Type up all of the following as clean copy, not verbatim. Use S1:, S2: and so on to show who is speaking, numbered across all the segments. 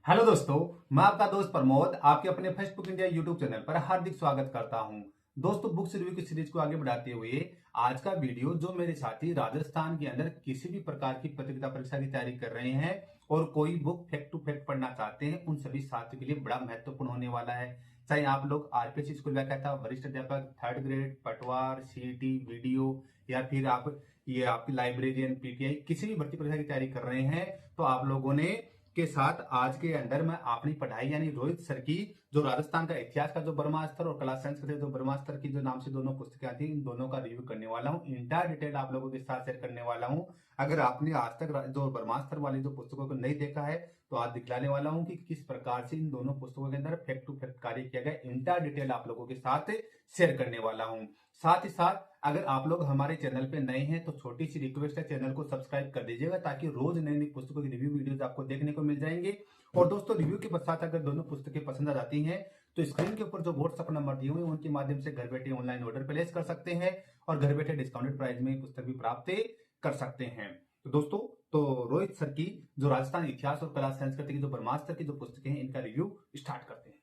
S1: Hello दोस्तों, मैं आपका दोस्त प्रमोद आपके अपने फेसबुक इंडिया यूट्यूब चैनल पर हार्दिक स्वागत करता हूं। दोस्तों, बुक्स रिव्यू की सीरीज को आगे बढ़ाते हुए आज का वीडियो जो मेरे साथी राजस्थान के अंदर किसी भी प्रकार की प्रतियोगिता परीक्षा की तैयारी कर रहे हैं और कोई बुक फैक्ट टू फैक्ट पढ़ना चाहते हैं, उन सभी साथियों के लिए बड़ा महत्वपूर्ण होने वाला है। चाहे आप लोग आरपीएस स्कूल व्याख्याता, वरिष्ठ अध्यापक, थर्ड ग्रेड, पटवार, सीईटी, वीडियो या फिर आप ये आपकी लाइब्रेरियन, पीटीआई किसी भी भर्ती परीक्षा की तैयारी कर रहे हैं, तो आप लोगों ने के साथ आज के अंदर मैं अपनी पढ़ाई यानी रोहित सर की जो राजस्थान का इतिहास का जो ब्रह्मास्त्र और कला संस्कृति जो ब्रह्मास्त्र की जो नाम से दोनों पुस्तकें आती हैं, इन दोनों का रिव्यू करने वाला हूँ। इंटायर डिटेल आप लोगों के साथ शेयर करने वाला हूँ। अगर आपने आज तक जो ब्रह्मास्त्र वाली जो पुस्तकों को नहीं देखा है, तो आज दिखलाने वाला हूँ कि किस प्रकार से इन दोनों पुस्तकों के अंदर फैक्ट टू फैक्ट कार्य किया गया। इंटायर डिटेल आप लोगों के साथ शेयर करने वाला हूँ। साथ ही साथ अगर आप लोग हमारे चैनल पे नए हैं तो छोटी सी रिक्वेस्ट है, चैनल को सब्सक्राइब कर दीजिएगा ताकि रोज नई नई पुस्तकों की रिव्यू वीडियोस आपको देखने को मिल जाएंगे। और दोस्तों, रिव्यू के पश्चात अगर दोनों पुस्तकें पसंद आ जाती हैं तो स्क्रीन के ऊपर जो व्हाट्सएप नंबर दिए हुए हैं उनके माध्यम से घर बैठे ऑनलाइन ऑर्डर प्लेस कर सकते हैं और घर बैठे डिस्काउंटेड प्राइस में पुस्तक भी प्राप्त कर सकते हैं। तो दोस्तों, तो रोहित सर की जो राजस्थान इतिहास और कला संस्कृति की जो ब्रह्मास्त्र की जो पुस्तकें हैं, इनका रिव्यू स्टार्ट करते हैं।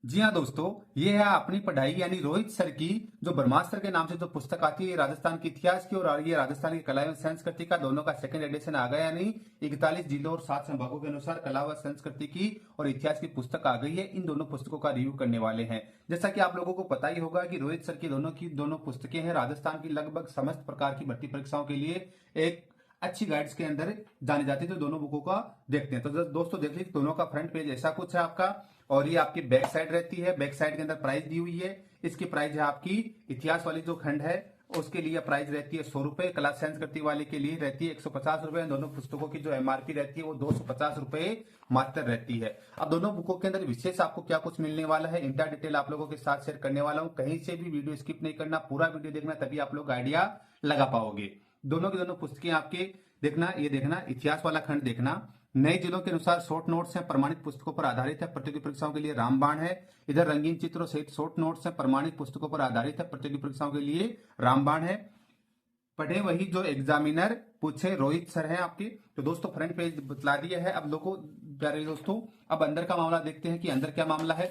S1: जी हाँ दोस्तों, ये है अपनी पढ़ाई यानी रोहित सर की जो ब्रह्मास्त्र के नाम से जो पुस्तक आती है, राजस्थान के इतिहास की और ये राजस्थान की कला एवं संस्कृति का दोनों का सेकंड एडिशन आ गया। यानी 41 जिलों और 7 संभागों के अनुसार कला व संस्कृति की और इतिहास की पुस्तक आ गई है। इन दोनों पुस्तकों का रिव्यू करने वाले हैं। जैसा कि आप लोगों को पता ही होगा कि रोहित सर की दोनों पुस्तकें हैं राजस्थान की लगभग समस्त प्रकार की भर्ती परीक्षाओं के लिए एक अच्छी गाइड्स के अंदर जानी जाती है। तो दोनों बुकों का देखते हैं। तो दोस्तों देख लीजिए, दोनों का फ्रंट पेज ऐसा कुछ है आपका, और ये आपकी बैक साइड रहती है। बैक साइड के अंदर प्राइस दी हुई है। इसकी प्राइस है आपकी इतिहास वाली जो खंड है उसके लिए प्राइस रहती है 100 रुपए, कला संस्कृति वाले के लिए रहती है 150 रुपए। दोनों पुस्तकों की जो एमआरपी रहती है वो 250 रुपए मात्र रहती है। अब दोनों बुकों के अंदर विशेष आपको क्या कुछ मिलने वाला है, इंटर डिटेल आप लोगों के साथ शेयर करने वाला हूँ। कहीं से भी वीडियो स्किप नहीं करना, पूरा वीडियो देखना, तभी आप लोग आइडिया लगा पाओगे। दोनों की दोनों पुस्तकें आपके देखना, ये देखना इतिहास वाला खंड देखना। नए जिलों के अनुसार शॉर्ट नोट्स हैं, प्रमाणित पुस्तकों पर आधारित है। प्रतियोगी परीक्षाओं के लिए रामबाण है। इधर रंगीन चित्रों सहित शॉर्ट नोट्स हैं, प्रमाणित पुस्तकों पर आधारित है। प्रतियोगी परीक्षाओं के लिए रामबाण है। पढ़े वही जो एग्जामिनर पूछे, रोहित सर हैं आपके। तो दोस्तों फ्रंट पेज बतला दिया है। अब लोगों प्यारे दोस्तों, अब अंदर का मामला देखते हैं कि अंदर क्या मामला है।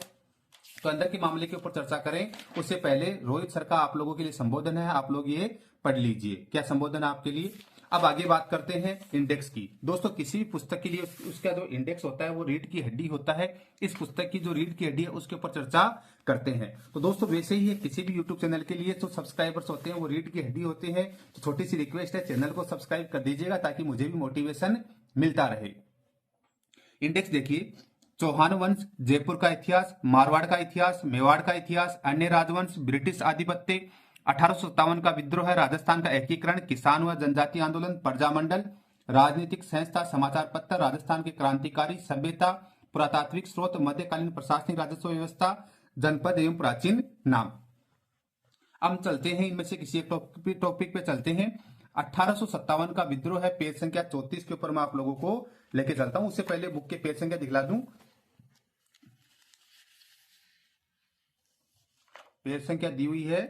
S1: तो अंदर के मामले के ऊपर चर्चा करें उससे पहले रोहित सर का आप लोगों के लिए संबोधन है, आप लोग ये पढ़ लीजिए। क्या संबोधन है आपके लिए। अब आगे बात करते हैं इंडेक्स की। दोस्तों, किसी भी पुस्तक के लिए उसका जो इंडेक्स होता है वो रीढ़ की हड्डी होता है। इस पुस्तक की जो रीढ़ की हड्डी है उसके ऊपर चर्चा करते हैं। तो दोस्तों वैसे ही है, किसी भी यूट्यूब चैनल के लिए जो सब्सक्राइबर्स होते हैं वो रीढ़ की हड्डी होते हैं। तो छोटी सी रिक्वेस्ट है, चैनल को सब्सक्राइब कर दीजिएगा ताकि मुझे भी मोटिवेशन मिलता रहे। इंडेक्स देखिए, चौहान वंश, जयपुर का इतिहास, मारवाड़ का इतिहास, मेवाड़ का इतिहास, अन्य राजवंश, ब्रिटिश आधिपत्य, 1857 का विद्रोह, राजस्थान का एकीकरण, किसान व जनजाति आंदोलन, प्रजामंडल, राजनीतिक संस्था, समाचार पत्र, राजस्थान के क्रांतिकारी, सभ्यता, पुरातात्विक स्रोत, मध्यकालीन प्रशासनिक राजस्व व्यवस्था, जनपद एवं प्राचीन नाम। हम चलते हैं इनमें से किसी एक टॉपिक पे चलते हैं। 1857 का विद्रोह है, पेज संख्या 34 के ऊपर मैं आप लोगों को लेके चलता हूं। उससे पहले बुक के पेज संख्या दिखला दूं। पेज संख्या दी हुई है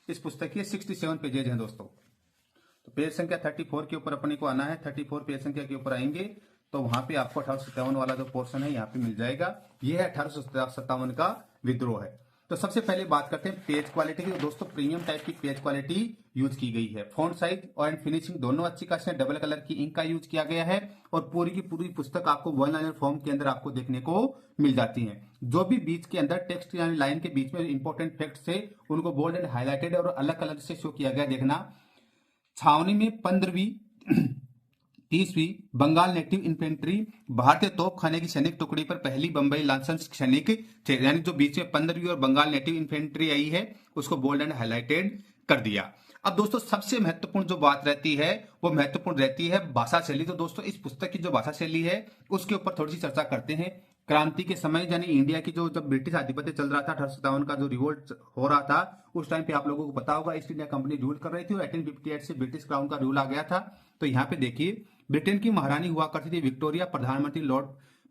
S1: इस पुस्तक की 67 पेजेज हैं दोस्तों। तो पेज संख्या 34 के ऊपर अपने को आना है। 34 पेज संख्या के ऊपर आएंगे तो वहां पे आपको 1857 वाला जो पोर्शन है यहाँ पे मिल जाएगा। ये है 1857 का विद्रोह है। तो सबसे पहले बात करते हैं पेज क्वालिटी की। दोस्तों प्रीमियम टाइप की पेज क्वालिटी यूज की गई है। फॉन्ट साइज और फिनिशिंग दोनों अच्छी खासी है। डबल कलर की इंक का यूज किया गया है और पूरी की पूरी पुस्तक आपको वन लाइनर फॉर्म के अंदर आपको देखने को मिल जाती है। जो भी बीच के अंदर टेक्स्ट यानी लाइन के बीच में इंपॉर्टेंट फैक्ट्स थे उनको बोल्ड एंड हाईलाइटेड और अलग कलर से शो किया गया। देखना, छावनी में 15वीं 30वीं बंगाल नेटिव इन्फेंट्री भारतीय तोपखाने की सैनिक टुकड़ी पर पहली बंबई लांसर्स सैनिक थे। यानी जो बीच में 15वीं और बंगाल नेटिव इन्फेंट्री आई है उसको बोल्ड एंड हाईलाइटेड कर दिया। अब दोस्तों सबसे महत्वपूर्ण जो बात रहती है वो महत्वपूर्ण रहती है भाषा शैली। तो दोस्तों इस पुस्तक की जो भाषा शैली है उसके ऊपर थोड़ी सी चर्चा करते हैं। क्रांति के समय यानी इंडिया की जो जब ब्रिटिश आधिपत्य चल रहा था, 1857 का जो रिवोल्ट हो रहा था, उस टाइम पे आप लोगों को पता होगा ईस्ट इंडिया कंपनी रूल कर रही थी और 1858 से ब्रिटिश क्राउन का रूल आ गया था। तो यहाँ पे देखिए, ब्रिटेन की महारानी हुआ करती थी विक्टोरिया, प्रधानमंत्री लॉर्ड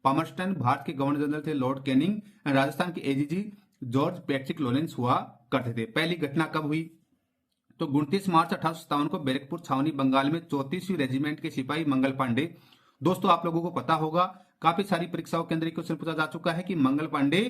S1: पामर्स्टन, भारत के गवर्नर जनरल थे लॉर्ड कैनिंग, राजस्थान के एजीजी जॉर्ज पैट्रिक लॉरेंस हुआ करते थे। पहली घटना कब हुई तो 29 मार्च 1857 को बैरकपुर छावनी बंगाल में 34वीं रेजिमेंट के सिपाही मंगल पांडे दोस्तों आप लोगों को पता होगा काफी सारी परीक्षाओं के अंदर क्वेश्चन पूछा जा चुका है कि मंगल पांडे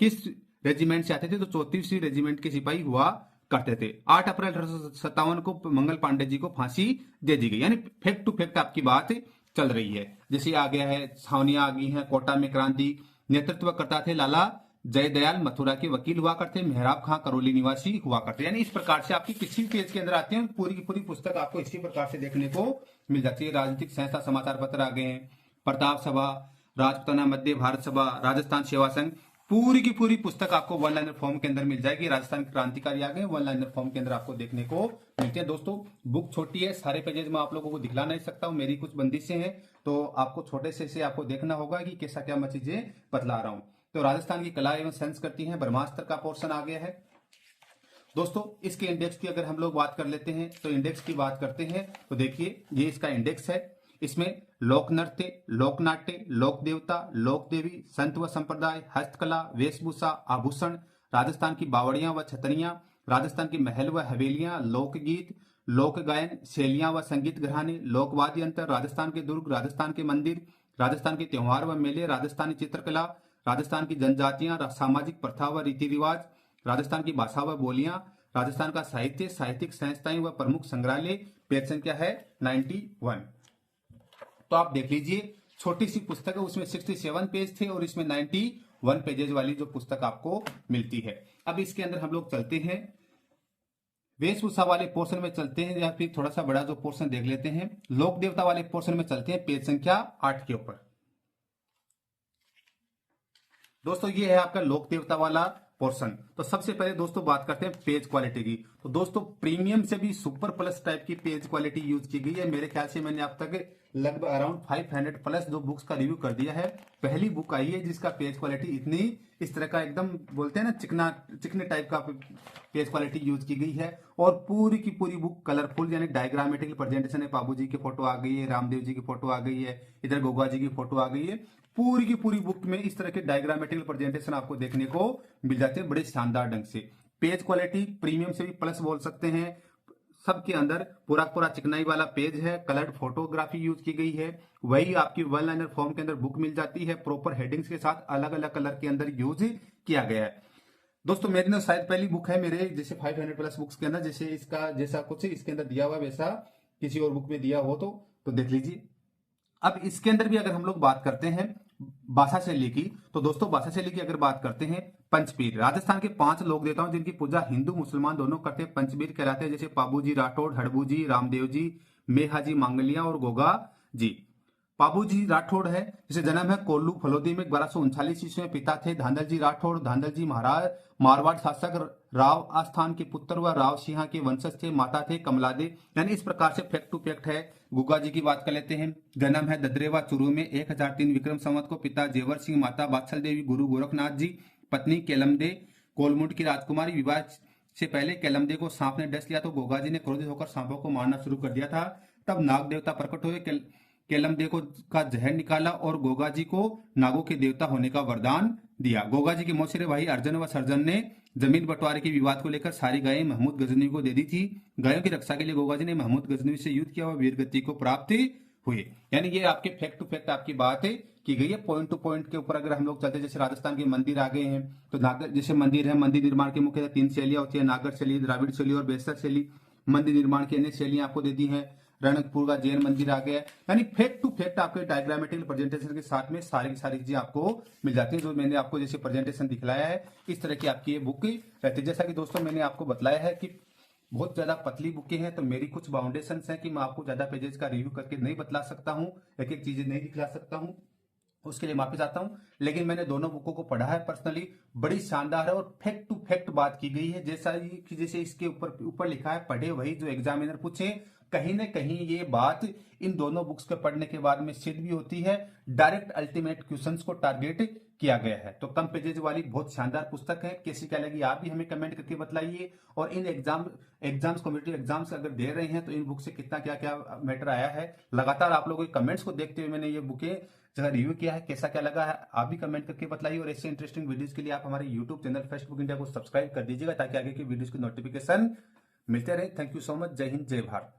S1: किस रेजिमेंट से आते थे, तो 34वीं रेजिमेंट के सिपाही हुआ करते थे। 8 अप्रैल 1857 को मंगल पांडे जी को फांसी दे दी गई, यानी फैक्ट टू फैक्ट आपकी बात चल रही है। जैसे आ गया है, छावनियां आ गई हैं, कोटा में क्रांति, नेतृत्व करता थे लाला जयदयाल, मथुरा के वकील हुआ करते, मेहराब खां करौली निवासी हुआ करते। यानी इस प्रकार से आपकी किसी पेज के अंदर आते हैं, पूरी की पूरी पुस्तक आपको इसी प्रकार से देखने को मिल जाती है। राजनीतिक संस्था समाचार पत्र आ गए हैं, प्रताप सभा, राजपुताना मध्य भारत सभा, राजस्थान सेवा संघ, पूरी की पूरी पुस्तक आपको वन लाइनर फॉर्म के अंदर मिल जाएगी। राजस्थान के क्रांतिकारी आ गए, वन लाइनर फॉर्म के अंदर आपको देखने को मिलती है। दोस्तों बुक छोटी है, सारे पेजेज में आप लोगों को दिखला नहीं सकता हूं, मेरी कुछ बंदिशें हैं, तो आपको छोटे से आपको देखना होगा कि कैसा क्या मैं चीजें बतला रहा हूं। तो राजस्थान की कला एवं संस्कृति है, ब्रह्मास्त्र का पोर्शन आ गया है। दोस्तों इसके इंडेक्स की अगर हम लोग बात कर लेते हैं, तो इंडेक्स की बात करते हैं तो देखिए ये इसका इंडेक्स है। इसमें लोक नृत्य, लोक नाट्य, लोक देवता, लोक देवी, संत व संप्रदाय, हस्तकला, वेशभूषा, आभूषण, राजस्थान की बावड़ियां व छतरियां, राजस्थान की महल व हवेलियां, लोकगीत, लोक गायन, शैलियां व संगीत घराने, लोकवाद्य यंत्र, राजस्थान के दुर्ग, राजस्थान के मंदिर, राजस्थान के त्योहार व मेले, राजस्थानी चित्रकला, राजस्थान की जनजातियां, सामाजिक प्रथा व रीति रिवाज, राजस्थान की भाषा व बोलियां, राजस्थान का साहित्य, साहित्यिक संस्थाएं व प्रमुख संग्रहालय। पेज संख्या है 91। तो आप देख लीजिए, छोटी सी पुस्तक है, उसमें 67 पेज थे और इसमें 91 पेजेज वाली जो पुस्तक आपको मिलती है। अब इसके अंदर हम लोग चलते हैं, वेशभूषा वाले पोर्शन में चलते हैं, या फिर थोड़ा सा बड़ा जो पोर्शन देख लेते हैं, लोक देवता वाले पोर्शन में चलते हैं, पेज संख्या 8 के ऊपर। दोस्तों ये है आपका लोक देवता वाला पोर्शन। तो सबसे पहले दोस्तों बात करते हैं पेज क्वालिटी की। तो दोस्तों प्रीमियम से भी सुपर प्लस टाइप की पेज क्वालिटी यूज की गई है। मेरे ख्याल से मैंने अब तक लगभग अराउंड 500 प्लस जो बुक्स का रिव्यू कर दिया है। पहली बुक आई है जिसका पेज क्वालिटी इतनी इस तरह का एकदम बोलते हैं ना चिकने टाइप का पेज क्वालिटी यूज की गई है। और पूरी की पूरी बुक कलरफुल यानी डायग्रामेटिकल प्रेजेंटेशन है। बाबू जी की फोटो आ गई है, रामदेव जी की फोटो आ गई है, इधर गोगा जी की फोटो आ गई है। पूरी की पूरी बुक में इस तरह के डायग्रामेटिकल प्रेजेंटेशन आपको देखने को मिल जाते हैं बड़े शानदार ढंग से। पेज क्वालिटी प्रीमियम से भी प्लस बोल सकते हैं। सबके अंदर पूरा पूरा चिकनाई वाला पेज है, कलर्ड फोटोग्राफी यूज की गई है। वही आपकी वन लाइनर फॉर्म के अंदर बुक मिल जाती है, प्रॉपर हेडिंग्स के साथ अलग अलग कलर के अंदर यूज किया गया है। दोस्तों मेरी ना शायद पहली बुक है मेरे जैसे 500 प्लस बुक्स के अंदर, जैसे इसका जैसा कुछ इसके अंदर दिया हुआ वैसा किसी और बुक में दिया हो तो देख लीजिए। अब इसके अंदर भी अगर हम लोग बात करते हैं भाषा शैली की, तो दोस्तों भाषा शैली की अगर बात करते हैं, पंचपीर राजस्थान के 5 लोक देवताओं जिनकी पूजा हिंदू मुसलमान दोनों करते हैं, पंचपीर कहलाते हैं। जैसे पाबू जी राठौड़, हड़बू जी, रामदेव जी, मेहा जी मांगलिया और गोगा जी। पाबू जी राठौड़ है जिसे जन्म है कोल्लू फलोदी में 1239 ईस्वी में। पिता थे धांधल जी राठौड़। धांधल जी महाराज मारवाड़ शासक राव आस्थान के पुत्र व राव सिंह के वंशज थे। माता थे कमलादे। यानी इस प्रकार से फैक्ट टू फैक्ट है। गुगा जी की बात कर लेते हैं। जन्म है ददरेवा चुरू में 1003 विक्रम संवत को। पिता जेवर सिंह, माता बात्सल देवी, गुरु गोरखनाथ जी, पत्नी केलमदे कोलमुंड की राजकुमारी। विवाह से पहले केलमदे को सांप ने डस लिया तो गोगा जी ने क्रोधित होकर सांपों को मारना शुरू कर दिया था। तब नाग देवता प्रकट हुए, केलमदे को का जहर निकाला और गोगा जी को नागों के देवता होने का वरदान दिया। गोगा जी के मौसेरे भाई अर्जन व सर्जन ने जमीन बंटवारे के विवाद को लेकर सारी गायें महमूद गजनवी को दे दी थी। गायों की रक्षा के लिए गोगा जी ने महमूद गजनवी से युद्ध किया और वीरगति को प्राप्त हुए। यानी ये आपके फैक्ट टू फैक्ट आपकी बात की गई है। पॉइंट टू पॉइंट के ऊपर अगर हम लोग चलते हैं, जैसे राजस्थान के मंदिर आ गए हैं, तो नागर जैसे मंदिर है, मंदिर निर्माण की मुख्य 3 शैलियां होती है, नागर शैली, द्राविड़ शैली और बेसर शैली। मंदिर निर्माण की अन्य शैलियां आपको दे दी है। रणकपुर का जैन मंदिर आ गया। यानी फैक्ट टू फैक्ट आपके डायग्रामेटिकल प्रेजेंटेशन के साथ में सारी की सारी चीजें आपको मिल जाती है। जो मैंने आपको जैसे प्रेजेंटेशन दिखलाया है इस तरह की आपकी ये बुक रहती है। जैसा कि दोस्तों मैंने आपको बताया है कि बहुत ज्यादा पतली बुकें हैं, तो मेरी कुछ बाउंडेशन है कि मैं आपको ज्यादा पेजेस का रिव्यू करके नहीं बतला सकता हूँ, एक एक चीजें नहीं दिखला सकता हूँ, उसके लिए माफी चाहता हूं। लेकिन मैंने दोनों बुकों को पढ़ा है पर्सनली, बड़ी शानदार है और फैक्ट टू फैक्ट बात की गई है। जैसे इसके ऊपर लिखा है, पढ़े वही जो एग्जामिनर पूछे। कहीं ना कहीं ये बात इन दोनों बुक्स के पढ़ने के बाद में सिद्ध भी होती है। डायरेक्ट अल्टीमेट क्वेश्चंस को टारगेट किया गया है। तो कम पेजेज वाली बहुत शानदार पुस्तक है। कैसी क्या लगी आप भी हमें कमेंट करके बताइए। और इन एग्जाम्स कॉम्पिटिटिव एग्जाम्स अगर दे रहे हैं तो इन बुक से कितना क्या क्या मैटर आया है, लगातार आप लोगों के कमेंट्स को देखते हुए मैंने ये बुकें जगह रिव्यू किया है। कैसा क्या लगा है आप भी कमेंट करके बताइए। और ऐसे इंटरेस्टिंग वीडियोस के लिए आप हमारे YouTube channel first book India को सब्सक्राइब कर दीजिएगा ताकि आगे की वीडियोस की नोटिफिकेशन मिलते रहे। Thank you so much. जय हिंद, जय भारत।